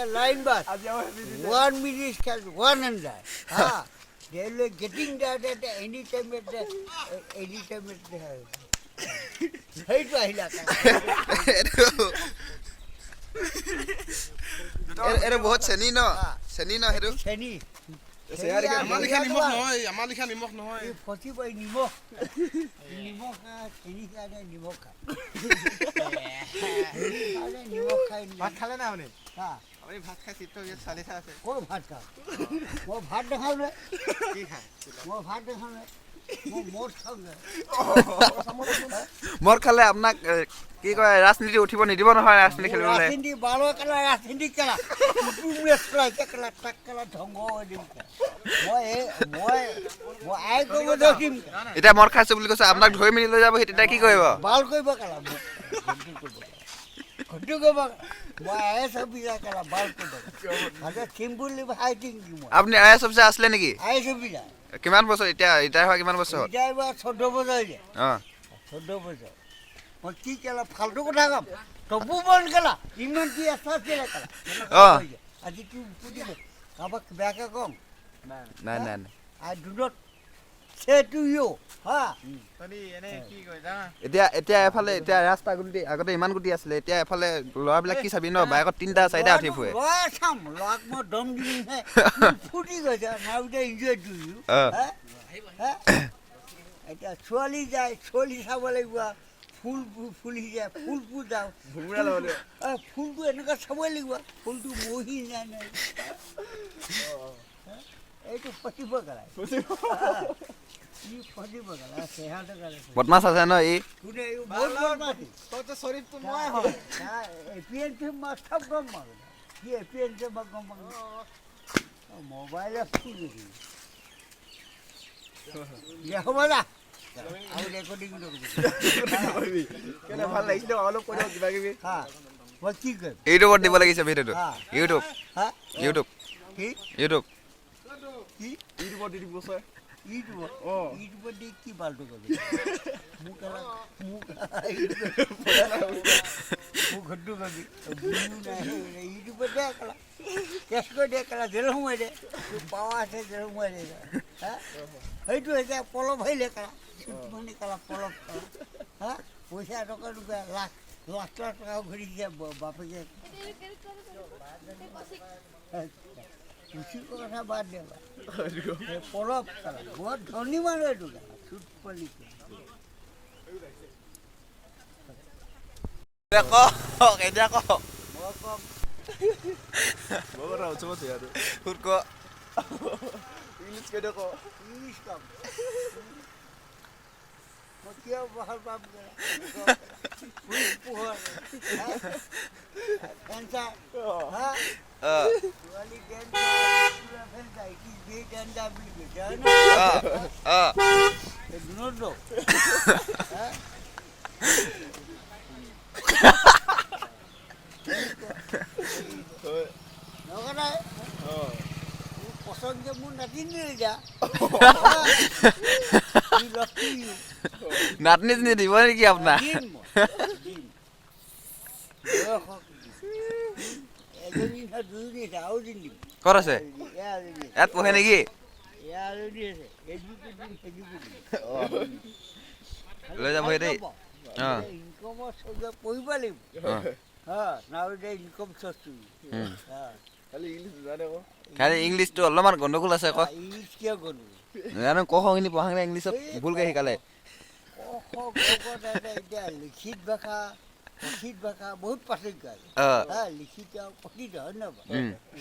line bus. 1 minute can 100. They were getting that at any time at the Hey, এটা বহুত চেনি ন হেতু চেনি আমাৰ লিখা নিমখ নহয় এই ফচিবই নিমখ চেনি কাৰণে নিমখ খায় নিমখ খাই ভাত খালে না আপুনি আপুনি ভাত খাই চিত্ৰ চালি আছে ক'ত ভাত খাওঁ মই ভাত নাখাওঁ নে কি খায় মই ভাত নাখাওঁ নে মই মদ খাওঁ নে মদ খালে আপোনাক কি কয় ৰাজনীতি উঠিব নিদিব নহয় ৰাজনীতি খেলিবলৈ ৰাজনীতি বালৰ কালা ৰাজনীতি কালা কুকুৰ কালা টাক কালা ধ্বংস হৈ দিম মই আই কৰিব দিম এতিয়া মদ খাইছো বুলি কৈছে আপোনাক ধৰি মেলি লৈ যাব তেতিয়া কি কৰিব বাল কৰিব কালা ঘটি কৰিব মই আই চব বিজা কালা বাল কৰিব মানে চিম্পুল হাইটিং আপুনি আই এছ অফিচাৰ আছিলে নেকি আই চব বিজা কিমান বছৰ এতিয়া ৰিটায়াৰ হোৱা কিমান বছৰ ৰিটায়াৰ হোৱা 14 বছৰ হৈছে 14 বছৰ মই কি কেলা ফালতু কথা কম তবু বন কেলা ইমান কি আছা কেলা কেলা আজি তুই পুতিব কাবাক বেয়াকে কম নাই I do not say to you Toni এনে কি কয় জানা এতিয়া এফালে এতিয়া ৰাস্তা গুটি আগতে ইমান গুটি আছিলে এতিয়া এফালে ল'ৰাবিলাক কি চাবি ন বাইকত 3টা 4টা উঠি ফুৰে চাম লক মই দম দিম হে ফুটি গৈছে নাও দে এনজয় টু ইউ এটা ছোৱালী যায় ছোৱালী চাব লাগিব ফুলি যায় ফুলটো যাওঁ ফুলটো এনেকুৱা চাব লাগিব ফুলটো মহি যায় নাই এইটো ফটিব গলাই ই ফটিব গলা সেহাতে গলে বদমাছ আছে ন ই কোনে এই বহুত বদমাছি ততে শরীরটো নয় হয় এপিএনটি মাস্টার গম মার কি এপিএনটি গম মার মোবাইলে কি দেখি দেখো বলা আমি রেকর্ডিং করবি কেনে ভাল লাগিছে অলপ কৈ দিও কিবা কিবি মই কি কই ইউটিউবত দিব লাগিছে ভিডিওটো ইউটিউব ইউটিউব কি ইউটিউবত দি দিব স্যার ইউটিউবত দি কি বালটো করবি মুখ ঘটু করবি ইউটিউবত দেখলা কেস করে দেখলা জেল হুমাই দে পাওয়া আছে জেল হুমাই দে এইটো হৈছে পলপ হৈ লেখা মানে কালা পলপ পইচা টকা টকা লাখ টকা ঘূৰি যায় বাপেকে কথা বাদ দে পলপ কালা বহুত ধনী মানুহ এইটো চুট পলি এতিয়া কওক মই কম বগৰা উঠব থিয়া আৰু ফুট ক ইংলিশ কৈ দিও ইংলিছ কম মই কিয় ভাল পাম পোহৰ ফেঞ্চাৰ ছোৱালী ফেঞ্চাৰ ইট ইজ ভেৰি ডেঞ্জাৰ বুলি কৈছে হয় ন দুনত নকৰাই পচন্দ মোৰ নাতিনি যা নাতনি দিব নেকি আপোনাৰ ক'ত আছে ইয়াত পঢ়ে নেকি লৈ যাব দেই ইনকমৰ চবে পঢ়িব লাগিব ইনকম চৰ্চটো খালি ইংলিছটো অলপমান গণ্ডগোল আছে আকৌ ইংলিছ কিয় গণ্ডগোল জানো কখিনি পঢ়া নাই ইংলিছত ভুলকৈ শিকালে এতিয়া লিখিত ভাষা কথিত ভাষা বহুত পাৰ্থক্য আছে লিখিত কথিত হয় নহয়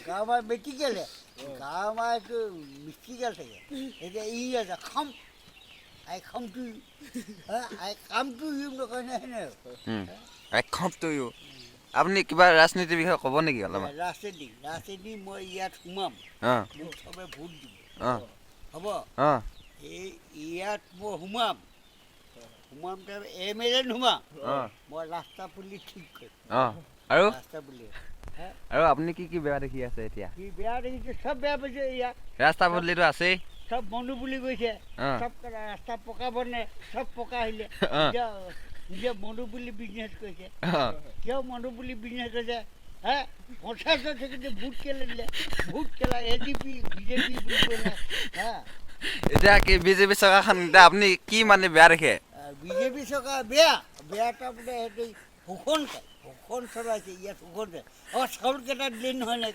গাঁৱৰ মেট্ৰিকেলে গাঁৱৰটো মিষ্টিকেল থাকে এতিয়া ই আছে খাম আই খাম to you I come to you নকয় নহয় আই খাম টু ইউ আপুনি কিবা ৰাজনীতিৰ বিষয়ে ক'ব নেকি অলপমান ৰাজনীতি মই ইয়াত সোমাম মোক চবে ভোট দিব হ'ব এই ইয়াত মই সোমাম এম এল এ নোমাম মই ৰাস্তা পুলি ঠিক কৰিম আৰু ৰাস্তা পুলি আৰু আপুনি কি কি বেয়া দেখি আছে এতিয়া কি বেয়া দেখিছে চব বেয়া পাইছে ইয়াত ৰাস্তা পদূলিটো আছেই চব মনু বুলি কৈছে চব ৰাস্তা পকা বনে চব পকা আহিলে নিজে মনু বুলি বিজনেছ কৰিছে কিয় মনু বুলি বিজনেছ কৰিছে হ্যাঁ 50 থেকে ভোট কেলে দিলে ভোট কেলা এডিপি বিজেপি বুলি কলে হ্যাঁ এতিয়া কি বিজেপি চৰকাৰখন এতিয়া আপুনি কি মানে বেয়া দেখে বিজেপি চৰকাৰ বেয়াটা বোলে সেইটো শোষণ চলাইছে ইয়াত শোষণ চাউলকেইটা দিলে নহয় নাই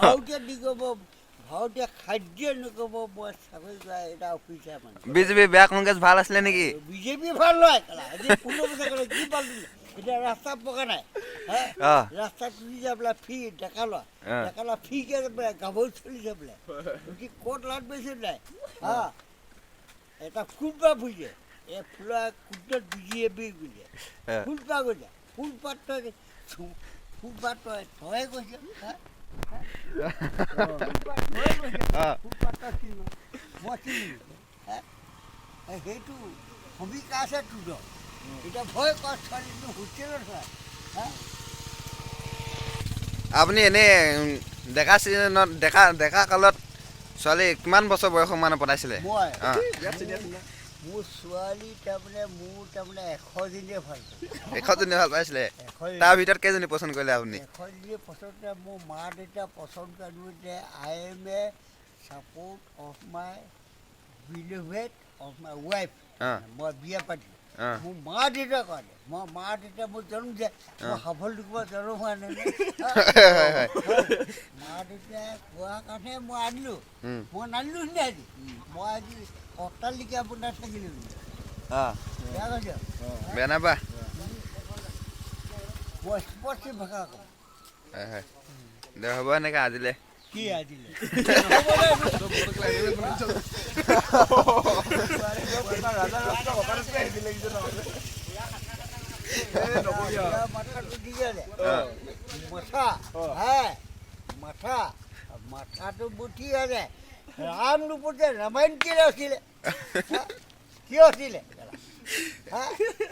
ভাৰতীয় দি ক'ব ভাৰতীয় খাদ্য নক'ব মই চাকৰি কৰা এটা অফিচাৰ মানে বিজেপি বেয়া কংগ্ৰেছ ভাল আছিলে নেকি বিজেপি ভাল নহয় আজি 15 বছৰ কাৰণে কি ভাল দিলে এতিয়া ৰাস্তা পকা নাই ৰাস্তা তুলি যাবলৈ ফি ডেকা লোৱা ফিকে গাভৰু চলি যাবলৈ গতিকে ক'ত লাট বেছি নাই এটা ফুলপা ফুলিছে এই ফুলা কুটত বিজেপি বুলিছে ফুলপা গৈছে ফুলপাত ফুলপাত তই কৈছে সেইটো ভূমিকা আছে তোৰ এতিয়া ভয় কৰ ছোৱালীটো হোষ্টেলত হয় আপুনি এনেই ডেকা চিজনত ডেকা কালত ছোৱালী কিমান বছৰ বয়সৰ মানে পতাইছিলে মই বিয়াত চিনি আছিল না মোৰ ছোৱালী তাৰমানে 100 দিনে ভাল 100 জনী ভাল পাইছিলে তাৰ ভিতৰত কেইজনী পচন্দ কৰিলে আপুনি 100 দিনে পচন্দ মোৰ মা দেউতা পচন্দ কৰোঁতে I am a support of my beloved of my wife মই বিয়া পাতিলোঁ মোৰ মা দেউতা কাৰণে মই মা দেউতা মোৰ জন্ম দিয়ে মই সফল দুখৰ জন্ম হোৱা নাই মা দেউতাই কোৱা কাৰণে মই আনিলোঁ মই নানিলোঁ নে আজি মই আজি অট্টালিকা বনাই থাকিলোঁ বেয়া কৈছে বেয়া নাপা মই স্পষ্ট ভাষা কওঁ দে হ'ব এনেকৈ আজিলে কি আজিলে মাথাটো বুদ্ধি আছে ৰাম ৰূপতে ৰামায়ণ কেলে আছিলে কিয় আছিলে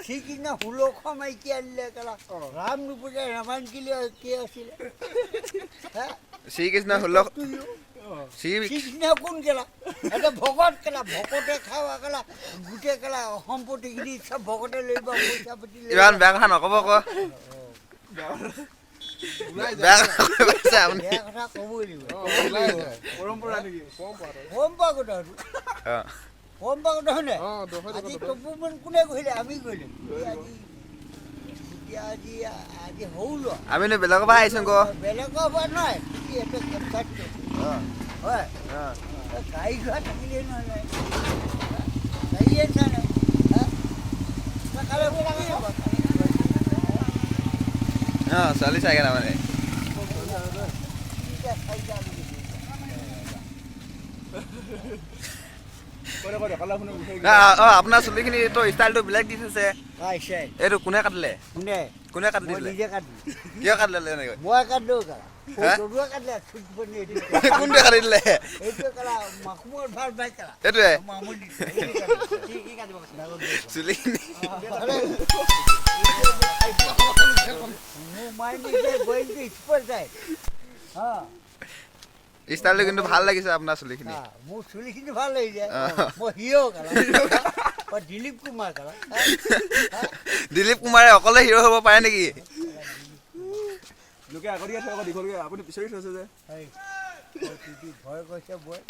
সিদিনা 1600 মাইকী আনিলে কেলা ৰাম ৰূপতে ৰামায়ণ কেলে কি আছিলে শ্ৰীকৃষ্ণ শ্ৰীকৃষ্ণ কোন কেলা এটা ভকত কেলা ভকতে খাওয়া কেলা গোটেই কেলা সম্পত্তিখিনি চব ভকতে লৈ পইচা পাতি ইমান বেয়া কথা নক'ব আকৌ বেয়া কথা ক'বই লাগিব পৰম্পৰা নেকি পৰম্পৰা কথা পৰম্পৰা কথা হয়নে আজি তপু কোনে কৰিলে আমি কৰিলে আজি সৰু লোৱা আমিনো বেলেগৰ পৰা আহিছোঁ আকৌ বেলেগৰ পৰা নহয় এইটো হয় গাড়ী ঘোঁৰা থাকিলেই নহয় নাই গাড়ী আছে নাই ছোৱালী চাগে তাৰমানে আপোনাৰ চুলিখিনি তো ষ্টাইলটো বেলেগ দি থৈছে এইটো কোনে কাটিলে কোনে কাটি দিলে কিয় কাটিলে এনেকৈ মই কাটিলো কোনটোৱে কাটি দিলে এইটোৱে চুলিখিনি ষ্টাইলটো কিন্তু ভাল লাগিছে আপোনাৰ চুলিখিনি মোৰ চুলিখিনি ভাল লাগিছে মই হিৰ' দিলীপ কুমাৰ দিলীপ কুমাৰে অকলে হিৰ' হ'ব পাৰে নেকি লোকে আগতীয়া থৈ আকৌ দীঘলকৈ আপুনি বিচাৰি থৈছে যে ভয় কৈছে বৈ